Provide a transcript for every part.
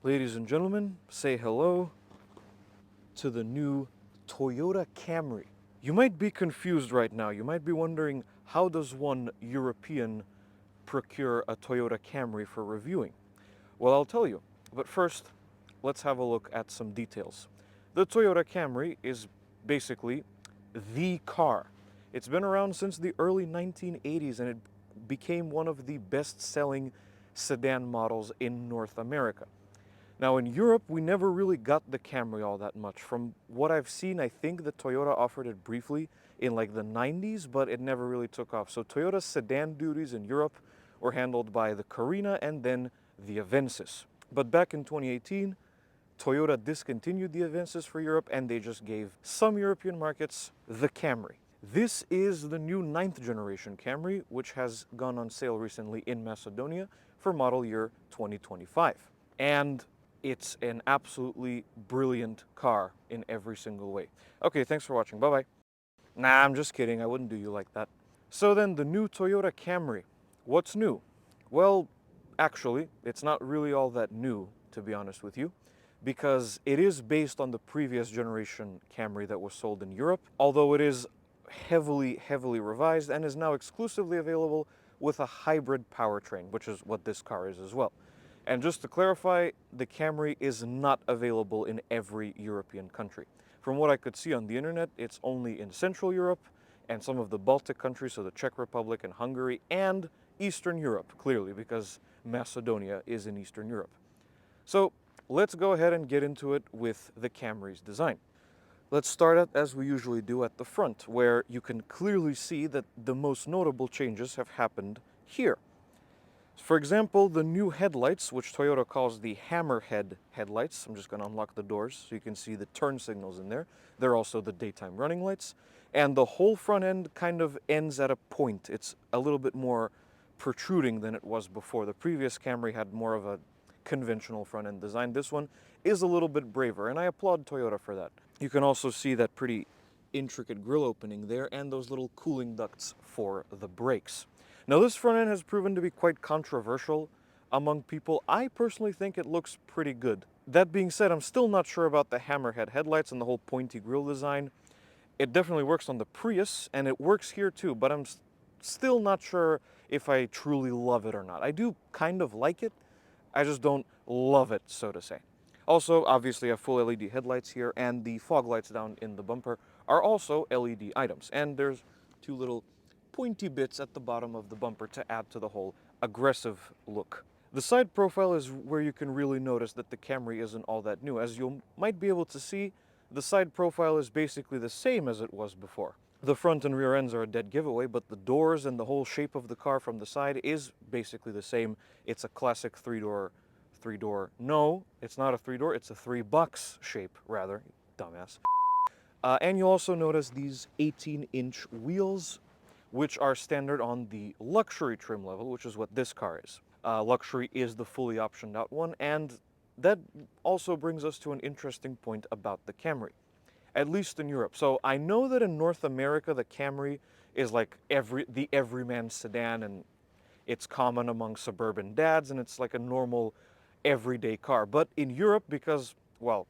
Ladies and gentlemen, say hello to the new Toyota Camry. You might be confused right now. You might be wondering, how does one European procure a Toyota Camry for reviewing? Well, I'll tell you. But first, let's have a look at some details. The Toyota Camry is basically the car. It's been around since the early 1980s and it became one of the best-selling sedan models in North America. Now in Europe, we never really got the Camry all that much. From what I've seen, I think that Toyota offered it briefly in like the 90s, but it never really took off. So Toyota's sedan duties in Europe were handled by the Carina and then the Avensis. But back in 2018, Toyota discontinued the Avensis for Europe and they just gave some European markets the Camry. This is the new 9th generation Camry, which has gone on sale recently in Macedonia for model year 2025. And it's an absolutely brilliant car in every single way. Okay, thanks for watching. Bye-bye. Nah, I'm just kidding. I wouldn't do you like that. So then, the new Toyota Camry. What's new? Well, actually, it's not really all that new, to be honest with you, because it is based on the previous generation Camry that was sold in Europe, although it is heavily revised and is now exclusively available with a hybrid powertrain, which is what this car is as well. And just to clarify, the Camry is not available in every European country. From what I could see on the internet, it's only in Central Europe and some of the Baltic countries, so the Czech Republic and Hungary, and Eastern Europe, clearly, because Macedonia is in Eastern Europe. So let's go ahead and get into it with the Camry's design. Let's start out as we usually do at the front, where you can clearly see that the most notable changes have happened here. For example, the new headlights, which Toyota calls the hammerhead headlights. I'm just going to unlock the doors so you can see the turn signals in there. They're also the daytime running lights. And the whole front end kind of ends at a point. It's a little bit more protruding than it was before. The previous Camry had more of a conventional front end design. This one is a little bit braver, and I applaud Toyota for that. You can also see that pretty intricate grille opening there and those little cooling ducts for the brakes. Now this front end has proven to be quite controversial among people. I personally think it looks pretty good. That being said, I'm still not sure about the hammerhead headlights and the whole pointy grille design. It definitely works on the Prius and it works here too, but I'm still not sure if I truly love it or not. I do kind of like it, I just don't love it, so to say. Also, obviously I have full LED headlights here, and the fog lights down in the bumper are also LED items. And there's two little pointy bits at the bottom of the bumper to add to the whole aggressive look. The side profile is where you can really notice that the Camry isn't all that new. As you might be able to see, the side profile is basically the same as it was before. The front and rear ends are a dead giveaway, but the doors and the whole shape of the car from the side is basically the same. It's a classic three-door. No, it's not a three-door, it's a three-box shape, rather, dumbass. And you'll also notice these 18-inch wheels, which are standard on the luxury trim level, which is what this car is. Luxury is the fully optioned out one, and that also brings us to an interesting point about the Camry, at least in Europe. So I know that in North America, the Camry is like the everyman sedan, and it's common among suburban dads, and it's like a normal everyday car. But in Europe, because, well,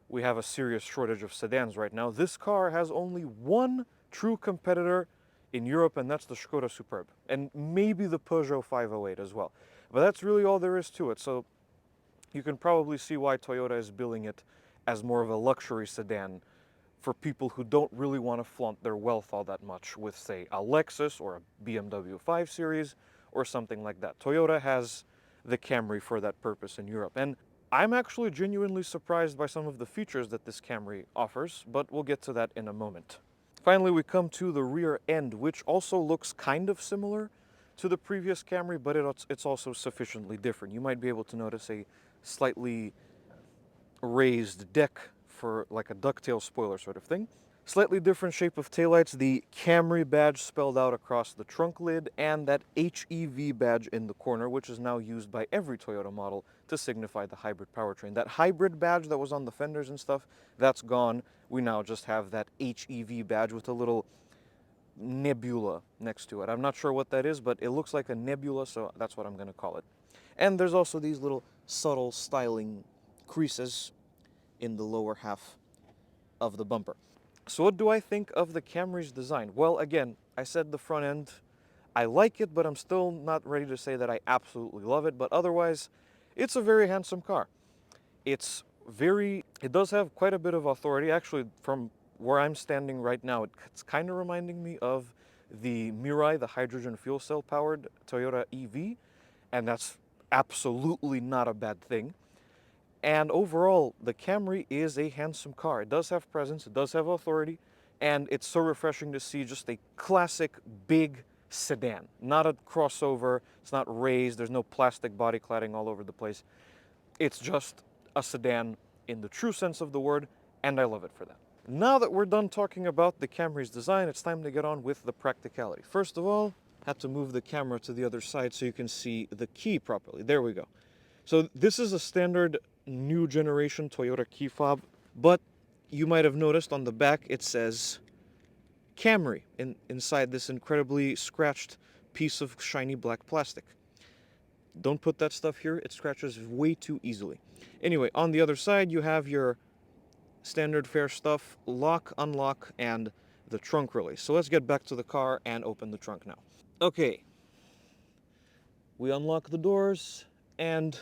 we have a serious shortage of sedans right now, this car has only one true competitor in Europe, and that's the Skoda Superb, and maybe the Peugeot 508 as well. But that's really all there is to it, so you can probably see why Toyota is billing it as more of a luxury sedan for people who don't really want to flaunt their wealth all that much with, say, a Lexus or a BMW 5 Series or something like that. Toyota has the Camry for that purpose in Europe, and I'm actually genuinely surprised by some of the features that this Camry offers, but we'll get to that in a moment. Finally, we come to the rear end, which also looks kind of similar to the previous Camry, but it's also sufficiently different. You might be able to notice a slightly raised deck for like a ducktail spoiler sort of thing. Slightly different shape of taillights, the Camry badge spelled out across the trunk lid, and that HEV badge in the corner, which is now used by every Toyota model to signify the hybrid powertrain. That hybrid badge that was on the fenders and stuff, that's gone. We now just have that HEV badge with a little nebula next to it. I'm not sure what that is, but it looks like a nebula, so that's what I'm going to call it. And there's also these little subtle styling creases in the lower half of the bumper. So what do I think of the Camry's design? Well, again, I said the front end, I like it, but I'm still not ready to say that I absolutely love it. But otherwise, it's a very handsome car. It does have quite a bit of authority. Actually, from where I'm standing right now, it's kind of reminding me of the Mirai, the hydrogen fuel cell powered Toyota EV, and that's absolutely not a bad thing. And overall, the Camry is a handsome car. It does have presence, it does have authority, and it's so refreshing to see just a classic big sedan. Not a crossover, it's not raised, there's no plastic body cladding all over the place. It's just a sedan in the true sense of the word, and I love it for that. Now that we're done talking about the Camry's design, it's time to get on with the practicality. First of all, I have to move the camera to the other side so you can see the key properly. There we go. So this is a standard new generation Toyota key fob, but you might have noticed on the back it says Camry inside this incredibly scratched piece of shiny black plastic. Don't put that stuff here, it scratches way too easily. Anyway, on the other side you have your standard fare stuff, lock, unlock, and the trunk release. So let's get back to the car and open the trunk now. Okay, we unlock the doors and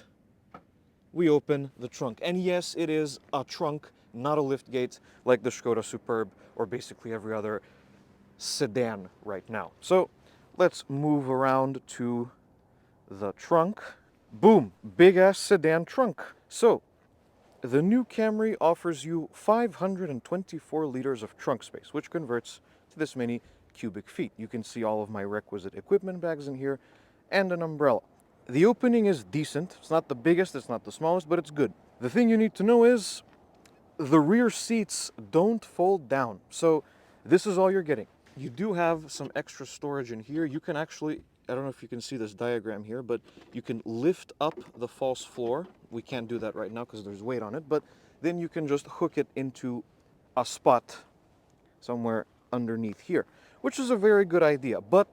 we open the trunk. And yes, it is a trunk, not a lift gate like the Skoda Superb or basically every other sedan right now. So let's move around to the trunk. Boom, big ass sedan trunk. So the new Camry offers you 524 liters of trunk space, which converts to this many cubic feet. You can see all of my requisite equipment bags in here and an umbrella. The opening is decent. It's not the biggest, it's not the smallest, but it's good. The thing you need to know is the rear seats don't fold down. So this is all you're getting. You do have some extra storage in here. You can actually, I don't know if you can see this diagram here, but you can lift up the false floor. We can't do that right now because there's weight on it, but then you can just hook it into a spot somewhere underneath here, which is a very good idea. But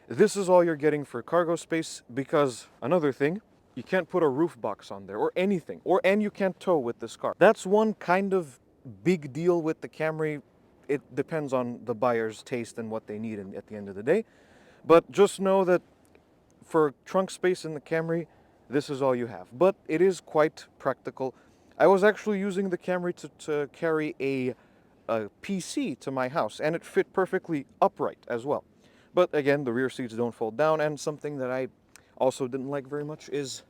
this is all you're getting for cargo space because another thing, you can't put a roof box on there or anything, and you can't tow with this car. That's one kind of big deal with the Camry. It depends on the buyer's taste and what they need at the end of the day. But just know that for trunk space in the Camry, this is all you have. But it is quite practical. I was actually using the Camry to carry a PC to my house, and it fit perfectly upright as well. But again, the rear seats don't fold down, and something that I also didn't like very much is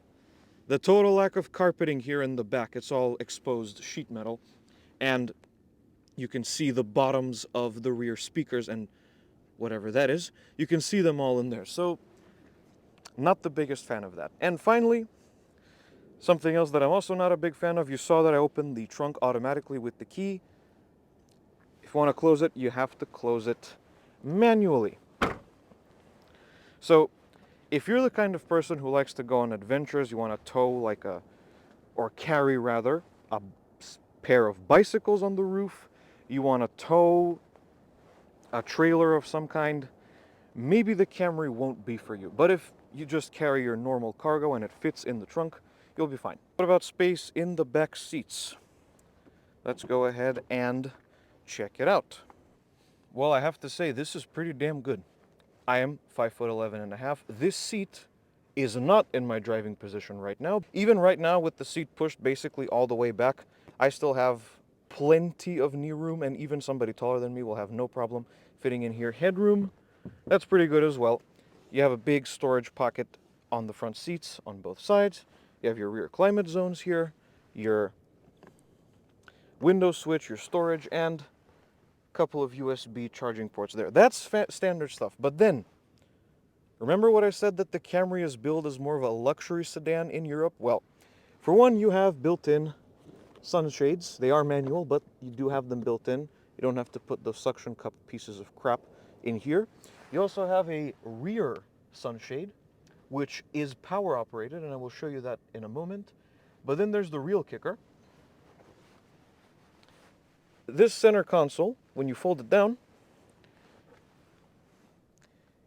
the total lack of carpeting here in the back. It's all exposed sheet metal, and you can see the bottoms of the rear speakers and whatever that is. You can see them all in there. So, not the biggest fan of that. And finally, something else that I'm also not a big fan of, you saw that I opened the trunk automatically with the key. If you want to close it, you have to close it manually. So, if you're the kind of person who likes to go on adventures, you want to tow or carry rather, a pair of bicycles on the roof, you want to tow a trailer of some kind, maybe the Camry won't be for you. But if you just carry your normal cargo and it fits in the trunk, you'll be fine. What about space in the back seats? Let's go ahead and check it out. Well, I have to say, this is pretty damn good. I am 5'11.5". This seat is not in my driving position right now. Even right now, with the seat pushed basically all the way back, I still have plenty of knee room, and even somebody taller than me will have no problem fitting in here. Headroom, that's pretty good as well. You have a big storage pocket on the front seats on both sides. You have your rear climate zones here, your window switch, your storage, and couple of USB charging ports there. That's standard stuff. But then, remember what I said that the Camry is billed as more of a luxury sedan in Europe? Well, for one, you have built-in sunshades. They are manual, but you do have them built in. You don't have to put those suction cup pieces of crap in here. You also have a rear sunshade, which is power operated, and I will show you that in a moment. But then there's the real kicker. This center console, when you fold it down,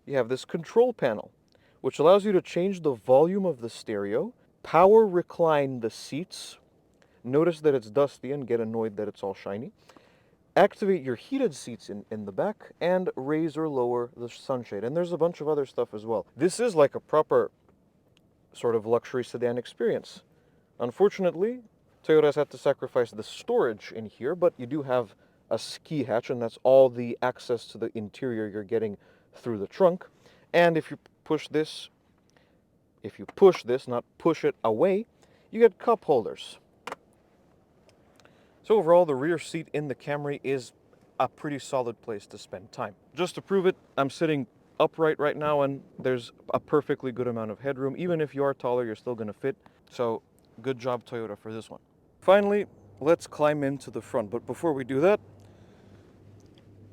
you have this control panel, which allows you to change the volume of the stereo Power recline the seats. Notice that it's dusty and get annoyed that it's all shiny. Activate your heated seats in the back and raise or lower the sunshade. And there's a bunch of other stuff as well. This is like a proper sort of luxury sedan experience. Unfortunately, Toyota's had to sacrifice the storage in here, but you do have a ski hatch, and that's all the access to the interior you're getting through the trunk. And if you push this, not push it away, you get cup holders. So overall, the rear seat in the Camry is a pretty solid place to spend time. Just to prove it, I'm sitting upright right now, and there's a perfectly good amount of headroom. Even if you are taller, you're still going to fit. So good job, Toyota, for this one. Finally, let's climb into the front. But before we do that,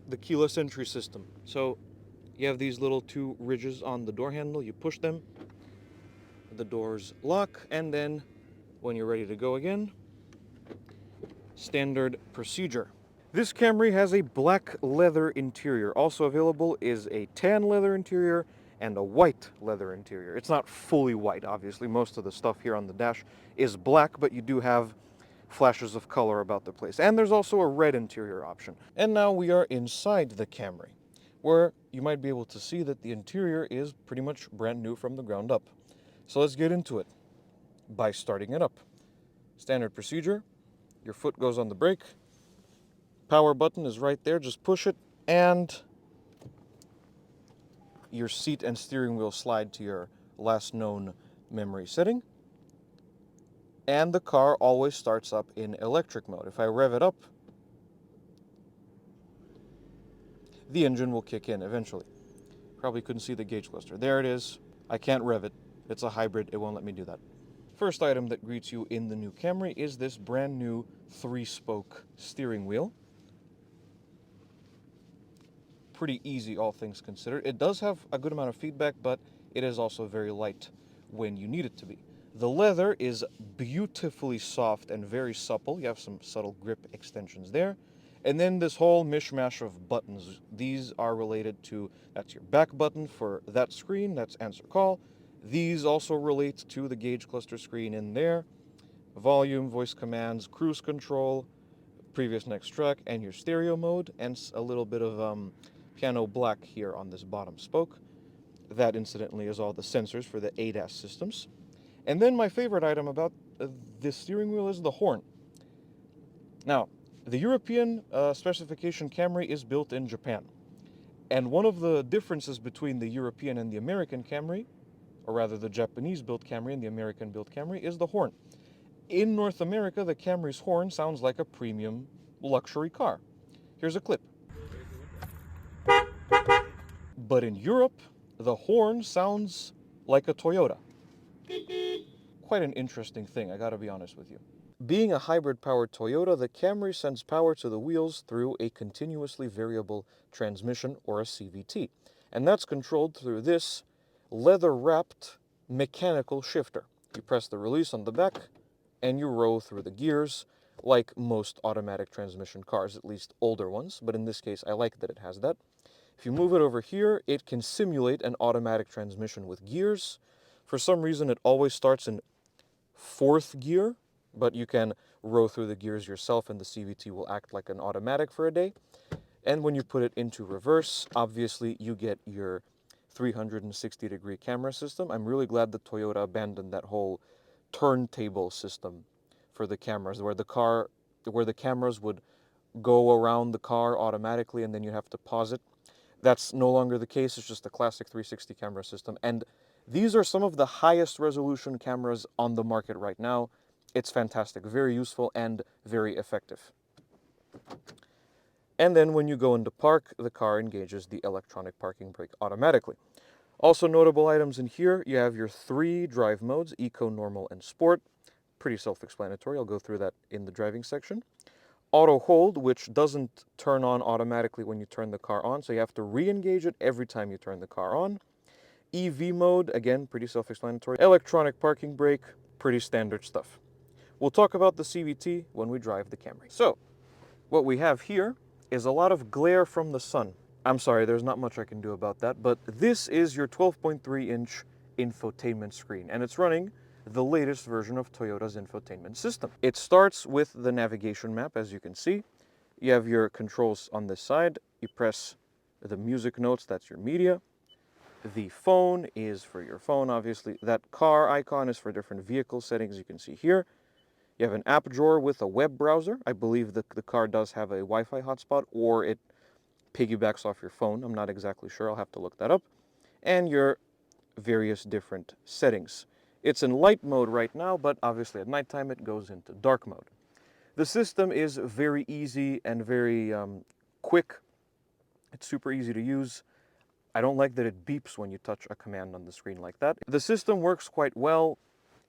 the keyless entry system. So you have these little two ridges on the door handle. You push them, the doors lock, and then when you're ready to go again, standard procedure. This Camry has a black leather interior. Also available is a tan leather interior and a white leather interior. It's not fully white, obviously. Most of the stuff here on the dash is black, but you do have flashes of color about the place. And there's also a red interior option. And now we are inside the Camry, where you might be able to see that the interior is pretty much brand new from the ground up. So let's get into it by starting it up. Standard procedure, your foot goes on the brake, power button is right there, just push it, and your seat and steering wheel slide to your last known memory setting. And the car always starts up in electric mode. If I rev it up, the engine will kick in eventually. Probably couldn't see the gauge cluster. There it is. I can't rev it. It's a hybrid. It won't let me do that. First item that greets you in the new Camry is this brand new 3-spoke steering wheel. Pretty easy, all things considered. It does have a good amount of feedback, but it is also very light when you need it to be. The leather is beautifully soft and very supple. You have some subtle grip extensions there. And then this whole mishmash of buttons. These are related to, that's your back button for that screen, that's answer call. These also relate to the gauge cluster screen in there. Volume, voice commands, cruise control, previous next track, and your stereo mode, and a little bit of piano black here on this bottom spoke. That, incidentally, is all the sensors for the ADAS systems. And then my favorite item about this steering wheel is the horn. Now, the European specification Camry is built in Japan. And one of the differences between the European and the American Camry, or rather the Japanese-built Camry and the American-built Camry, is the horn. In North America, the Camry's horn sounds like a premium luxury car. Here's a clip. But in Europe, the horn sounds like a Toyota. Quite an interesting thing, I gotta be honest with you. Being a hybrid-powered Toyota, the Camry sends power to the wheels through a continuously variable transmission, or a CVT. And that's controlled through this leather-wrapped mechanical shifter. You press the release on the back, and you row through the gears, like most automatic transmission cars, at least older ones. But in this case, I like that it has that. If you move it over here, it can simulate an automatic transmission with gears. For some reason, it always starts in 4th gear, but you can row through the gears yourself, and the CVT will act like an automatic for a day. And when you put it into reverse, obviously you get your 360-degree camera system. I'm really glad that Toyota abandoned that whole turntable system for the cameras, where the cameras would go around the car automatically, and then you have to pause it. That's no longer the case. It's just a classic 360 camera system. And these are some of the highest resolution cameras on the market right now. It's fantastic, very useful, and very effective. And then when you go into park, the car engages the electronic parking brake automatically. Also notable items in here, you have your 3 drive modes, Eco, Normal, and Sport. Pretty self-explanatory. I'll go through that in the driving section. Auto hold, which doesn't turn on automatically when you turn the car on, so you have to re-engage it every time you turn the car on. EV mode, again, pretty self-explanatory. Electronic parking brake, pretty standard stuff. We'll talk about the CVT when we drive the Camry. So, what we have here is a lot of glare from the sun. I'm sorry, there's not much I can do about that, but this is your 12.3-inch infotainment screen, and it's running the latest version of Toyota's infotainment system. It starts with the navigation map, as you can see. You have your controls on this side. You press the music notes, that's your media. The phone is for your phone, obviously. That car icon is for different vehicle settings, you can see here. You have an app drawer with a web browser. I believe the car does have a Wi-Fi hotspot, or it piggybacks off your phone. I'm not exactly sure. I'll have to look that up. And your various different settings. It's in light mode right now, but obviously at nighttime it goes into dark mode. The system is very easy and very quick. It's super easy to use. I don't like that it beeps when you touch a command on the screen like that. The system works quite well,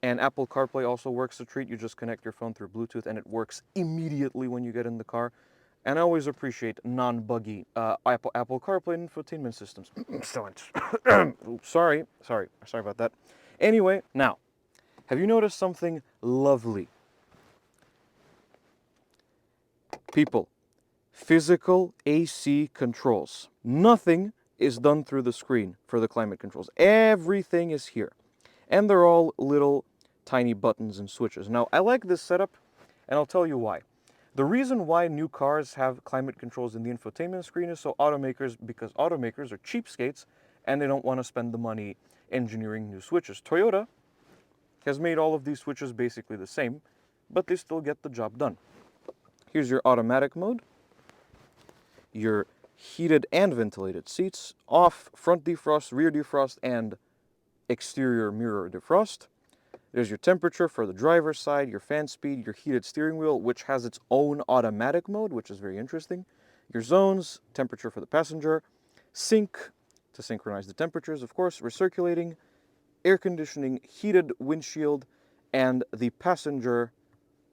and Apple CarPlay also works a treat. You just connect your phone through Bluetooth and it works immediately when you get in the car. And I always appreciate non-buggy Apple CarPlay infotainment systems. Sorry about that. Anyway, now, have you noticed something lovely? People, physical AC controls. Nothing is done through the screen for the climate controls. Everything is here. And they're all little tiny buttons and switches. Now, I like this setup, and I'll tell you why. The reason why new cars have climate controls in the infotainment screen is because automakers are cheapskates, and they don't want to spend the money engineering new switches. Toyota has made all of these switches basically the same, but they still get the job done. Here's your automatic mode, your heated and ventilated seats, off, front defrost, rear defrost, and exterior mirror defrost. There's your temperature for the driver's side, your fan speed, your heated steering wheel, which has its own automatic mode, which is very interesting. Your zones, temperature for the passenger, sync to synchronize the temperatures, of course, recirculating, air conditioning, heated windshield, and the passenger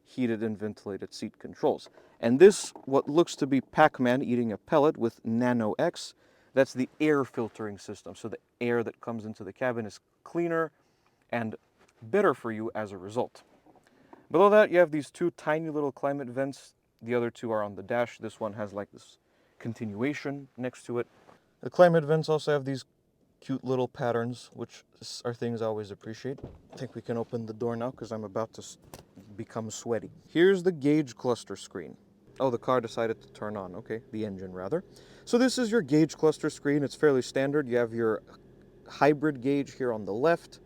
heated and ventilated seat controls. And this, what looks to be Pac-Man eating a pellet with Nano X, that's the air filtering system. So the air that comes into the cabin is cleaner and better for you as a result. Below that, you have these two tiny little climate vents. The other two are on the dash. This one has like this continuation next to it. The climate vents also have these cute little patterns, which are things I always appreciate. I think we can open the door now because I'm about to become sweaty. Here's the gauge cluster screen. Oh, the car decided to turn on. Okay, the engine rather. So this is your gauge cluster screen. It's fairly standard. You have your hybrid gauge here on the left.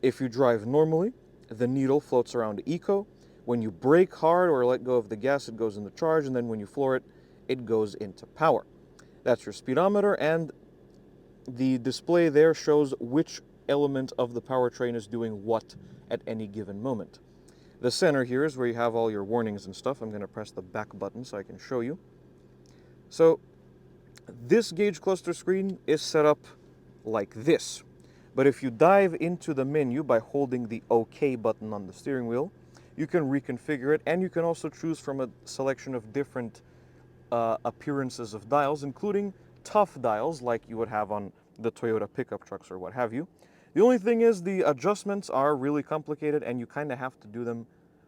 If you drive normally, the needle floats around eco. When you brake hard or let go of the gas, it goes into charge, and then when you floor it, it goes into power. That's your speedometer, and the display there shows which element of the powertrain is doing what at any given moment. The center here is where you have all your warnings and stuff. I'm going to press the back button so I can show you. So this gauge cluster screen is set up like this. But if you dive into the menu by holding the OK button on the steering wheel, you can reconfigure it, and you can also choose from a selection of different appearances of dials, including tough dials like you would have on the Toyota pickup trucks or what have you. The only thing is the adjustments are really complicated, and you kind of have to do them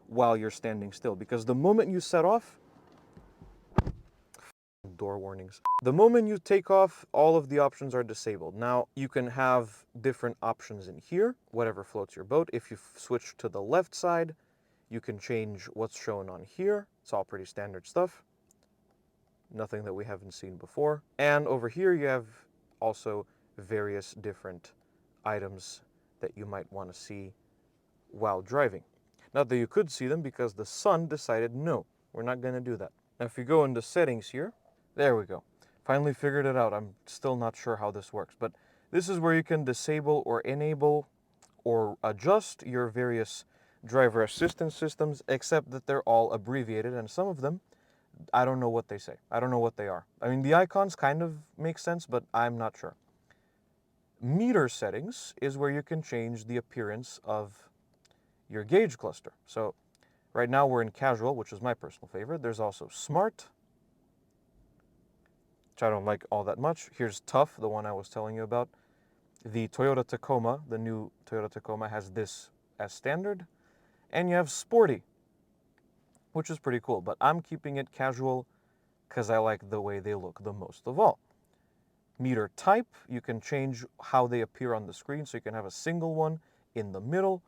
while you're standing still, because the moment you set off, door warnings. The moment you take off, all of the options are disabled. Now, you can have different options in here, whatever floats your boat. If you switch to the left side, you can change what's shown on here. It's all pretty standard stuff. Nothing that we haven't seen before. And over here, you have also various different items that you might want to see while driving. Not that you could see them, because the sun decided, no, we're not going to do that. Now, if you go into settings here, there we go. Finally figured it out. I'm still not sure how this works, but this is where you can disable or enable or adjust your various driver assistance systems, except that they're all abbreviated, and some of them, I don't know what they say. I don't know what they are. I mean, the icons kind of make sense, but I'm not sure. Meter settings is where you can change the appearance of your gauge cluster. So right now we're in casual, which is my personal favorite. There's also smart, which I don't like all that much. Here's tough, the one I was telling you about. The Toyota Tacoma, the new Toyota Tacoma, has this as standard. And you have sporty, which is pretty cool, but I'm keeping it casual because I like the way they look the most of all. Meter type, you can change how they appear on the screen, so you can have a single one in the middle,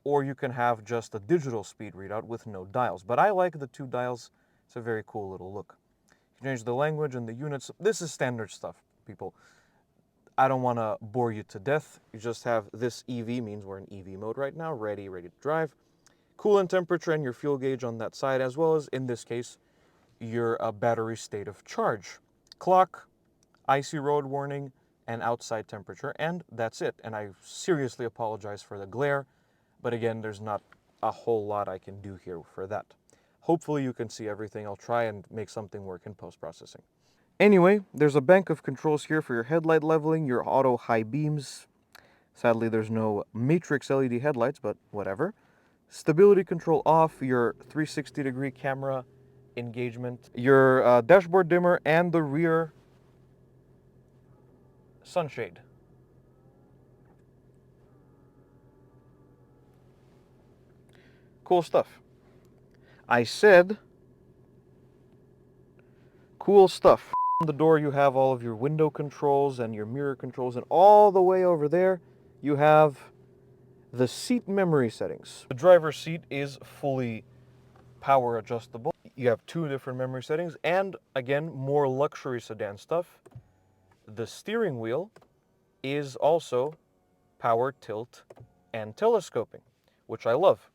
or you can have just a digital speed readout with no dials. But I like the 2 dials. It's a very cool little look. You can change the language and the units. This is standard stuff, people. I don't want to bore you to death. You just have this EV, means we're in EV mode right now, ready to drive. Coolant temperature and your fuel gauge on that side, as well as, in this case, your battery state of charge. Clock, icy road warning, and outside temperature, and that's it. And I seriously apologize for the glare, but again, there's not a whole lot I can do here for that. Hopefully you can see everything. I'll try and make something work in post-processing. Anyway, there's a bank of controls here for your headlight leveling, your auto high beams. Sadly, there's no matrix LED headlights, but whatever. Stability control off, your 360-degree camera engagement, your dashboard dimmer, and the rear sunshade. Cool stuff. I said cool stuff. On the door you have all of your window controls and your mirror controls, and all the way over there you have the seat memory settings. The driver's seat is fully power adjustable. You have 2 different memory settings, and again, more luxury sedan stuff. The steering wheel is also power, tilt, and telescoping, which I love.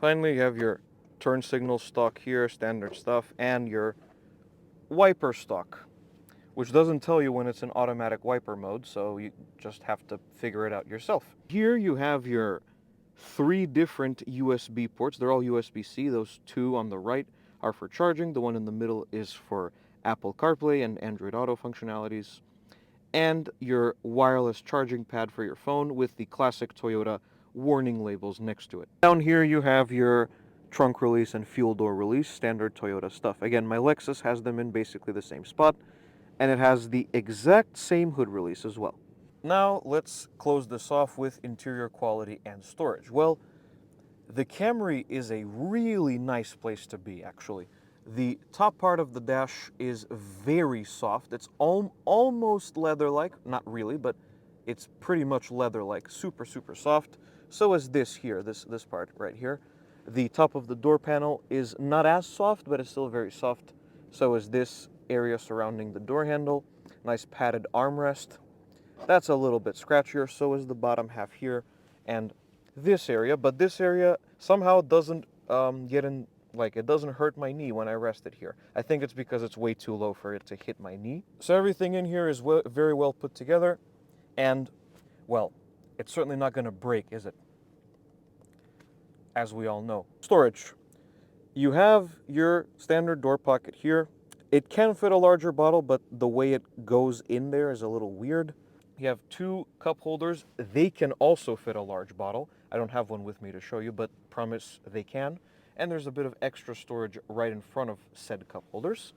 Finally, you have your turn signal stock here, standard stuff, and your wiper stock, which doesn't tell you when it's in automatic wiper mode, so you just have to figure it out yourself. Here you have your 3 different USB ports. They're all USB-C. Those 2 on the right are for charging. The one in the middle is for Apple CarPlay and Android Auto functionalities. And your wireless charging pad for your phone with the classic Toyota warning labels next to it. Down here you have your trunk release and fuel door release, standard Toyota stuff. Again, my Lexus has them in basically the same spot, and it has the exact same hood release as well. Now let's close this off with interior quality and storage. Well, the Camry is a really nice place to be, actually. The top part of the dash is very soft. It's almost leather-like, not really, but it's pretty much leather-like, super, super soft. So is this here, this part right here. The top of the door panel is not as soft, but it's still very soft. So is this area surrounding the door handle. Nice padded armrest. That's a little bit scratchier, so is the bottom half here and this area, but this area somehow doesn't get in, like, it doesn't hurt my knee when I rest it here. I think it's because it's way too low for it to hit my knee. So everything in here is very well put together, and, well, it's certainly not going to break, is it? As we all know. Storage. You have your standard door pocket here. It can fit a larger bottle, but the way it goes in there is a little weird. You have 2 cup holders. They can also fit a large bottle. I don't have one with me to show you, but promise they can. And there's a bit of extra storage right in front of said cup holders.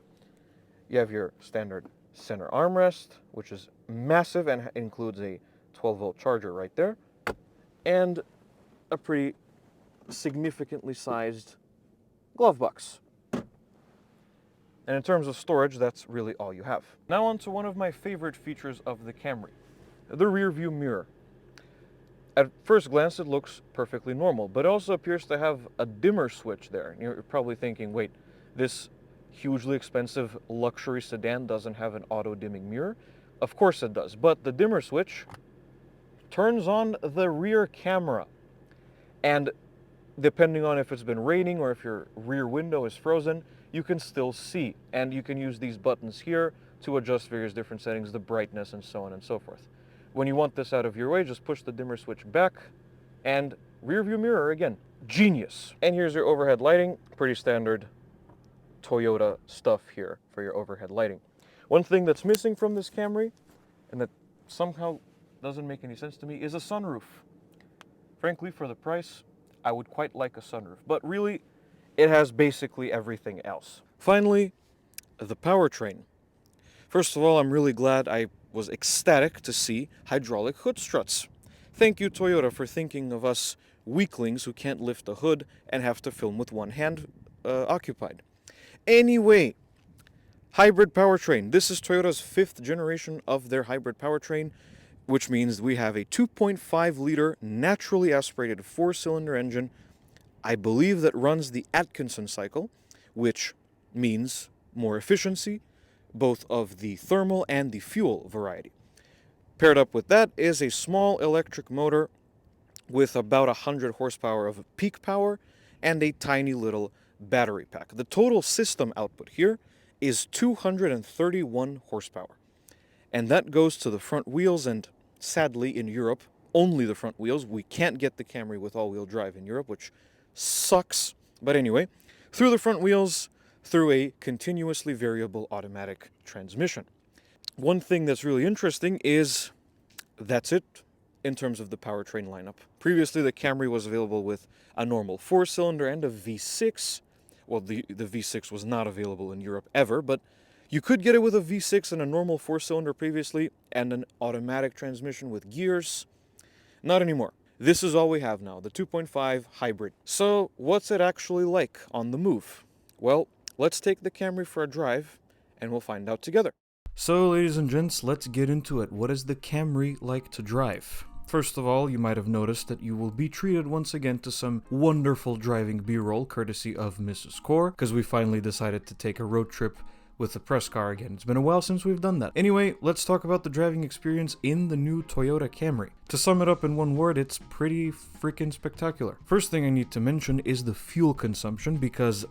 You have your standard center armrest, which is massive and includes a 12-volt charger right there, and a pretty significantly sized glove box. And in terms of storage, that's really all you have. Now on to one of my favorite features of the Camry, the rear view mirror. At first glance, it looks perfectly normal, but it also appears to have a dimmer switch there. You're probably thinking, wait, this hugely expensive luxury sedan doesn't have an auto-dimming mirror? Of course it does, but the dimmer switch turns on the rear camera. And depending on if it's been raining or if your rear window is frozen, you can still see. And you can use these buttons here to adjust various different settings, the brightness and so on and so forth. When you want this out of your way, just push the dimmer switch back, and rear view mirror again. Genius. And here's your overhead lighting. Pretty standard Toyota stuff here for your overhead lighting. One thing that's missing from this Camry, and that somehow doesn't make any sense to me, is a sunroof. Frankly, for the price, I would quite like a sunroof, but really, it has basically everything else. Finally, the powertrain. First of all, I'm really glad I was ecstatic to see hydraulic hood struts. Thank you, Toyota, for thinking of us weaklings who can't lift a hood and have to film with one hand occupied. Anyway, hybrid powertrain. This is Toyota's 5th generation of their hybrid powertrain. which means we have a 2.5 liter naturally aspirated 4-cylinder engine, I believe, that runs the Atkinson cycle, which means more efficiency, both of the thermal and the fuel variety. Paired up with that is a small electric motor with about 100 horsepower of peak power and a tiny little battery pack. The total system output here is 231 horsepower. And that goes to the front wheels, and sadly in Europe, only the front wheels. We can't get the Camry with all-wheel drive in Europe, which sucks. But anyway, through the front wheels, through a continuously variable automatic transmission. One thing that's really interesting is that's it in terms of the powertrain lineup. Previously, the Camry was available with a normal 4-cylinder and a V6. Well, the V6 was not available in Europe ever, but you could get it with a V6 and a normal 4-cylinder previously, and an automatic transmission with gears. Not anymore. This is all we have now, the 2.5 hybrid. So, what's it actually like on the move? Well, let's take the Camry for a drive, and we'll find out together. So, ladies and gents, let's get into it. What is the Camry like to drive? First of all, you might have noticed that you will be treated once again to some wonderful driving B-roll courtesy of Mrs. Core, because we finally decided to take a road trip with the press car again. It's been a while since we've done that. Anyway, let's talk about the driving experience in the new Toyota Camry. To sum it up in one word, it's pretty freaking spectacular. First thing I need to mention is the fuel consumption, because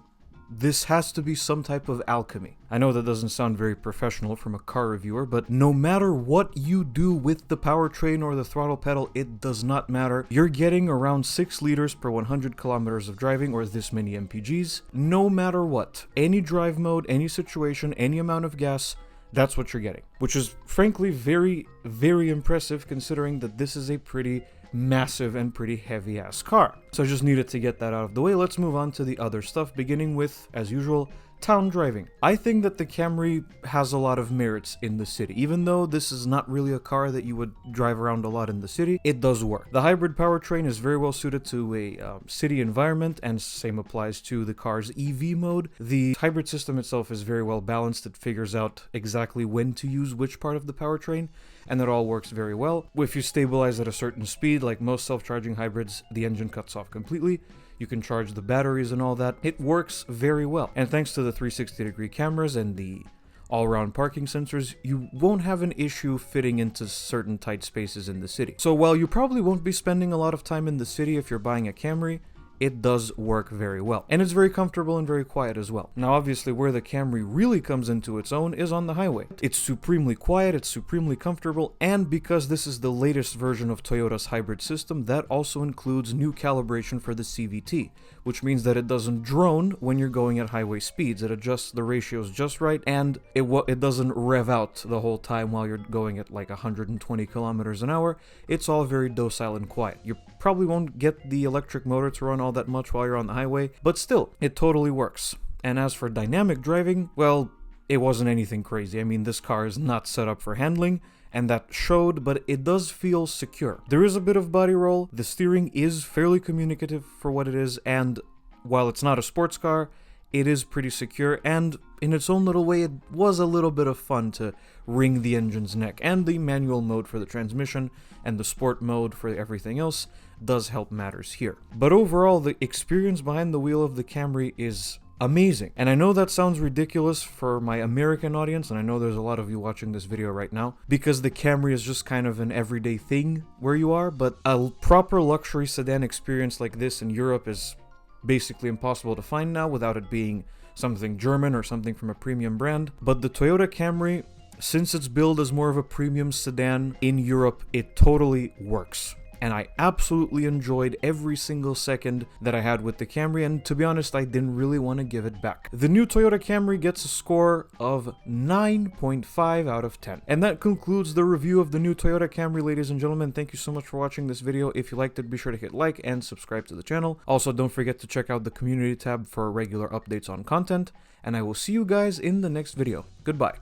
this has to be some type of alchemy. I know that doesn't sound very professional from a car reviewer, but no matter what you do with the powertrain or the throttle pedal, it does not matter. You're getting around 6 liters per 100 kilometers of driving, or this many mpgs, no matter what. Any drive mode, any situation, any amount of gas, that's what you're getting. Which is frankly very, very impressive, considering that this is a pretty massive and pretty heavy ass car. So I just needed to get that out of the way. Let's move on to the other stuff, beginning with, as usual, town driving. I think that the Camry has a lot of merits in the city. Even though this is not really a car that you would drive around a lot in the city, it does work. The hybrid powertrain is very well suited to a city environment, and same applies to the car's EV mode. The hybrid system itself is very well balanced. It figures out exactly when to use which part of the powertrain, and it all works very well. If you stabilize at a certain speed, like most self-charging hybrids, the engine cuts off completely. You can charge the batteries and all that. It works very well. And thanks to the 360-degree cameras and the all-around parking sensors, you won't have an issue fitting into certain tight spaces in the city. So while you probably won't be spending a lot of time in the city if you're buying a Camry, it does work very well. And it's very comfortable and very quiet as well. Now, obviously, where the Camry really comes into its own is on the highway. It's supremely quiet, it's supremely comfortable, and because this is the latest version of Toyota's hybrid system, that also includes new calibration for the CVT, which means that it doesn't drone when you're going at highway speeds. It adjusts the ratios just right, and it doesn't rev out the whole time while you're going at like 120 kilometers an hour. It's all very docile and quiet. You probably won't get the electric motor to run all that much while you're on the highway, but still, it totally works. And as for dynamic driving, well, it wasn't anything crazy. I mean, this car is not set up for handling, and that showed, but it does feel secure. There is a bit of body roll, the steering is fairly communicative for what it is, and while it's not a sports car, it is pretty secure, and in its own little way, it was a little bit of fun to wring the engine's neck, and the manual mode for the transmission and the sport mode for everything else does help matters here. But overall, the experience behind the wheel of the Camry is amazing. And I know that sounds ridiculous for my American audience, and I know there's a lot of you watching this video right now, because the Camry is just kind of an everyday thing where you are, but a proper luxury sedan experience like this in Europe is basically impossible to find now without it being something German or something from a premium brand. But the Toyota Camry, since it's billed as more of a premium sedan in Europe, it totally works. And I absolutely enjoyed every single second that I had with the Camry, and to be honest, I didn't really want to give it back. The new Toyota Camry gets a score of 9.5 out of 10. And that concludes the review of the new Toyota Camry, ladies and gentlemen. Thank you so much for watching this video. If you liked it, be sure to hit like and subscribe to the channel. Also, don't forget to check out the community tab for regular updates on content, and I will see you guys in the next video. Goodbye.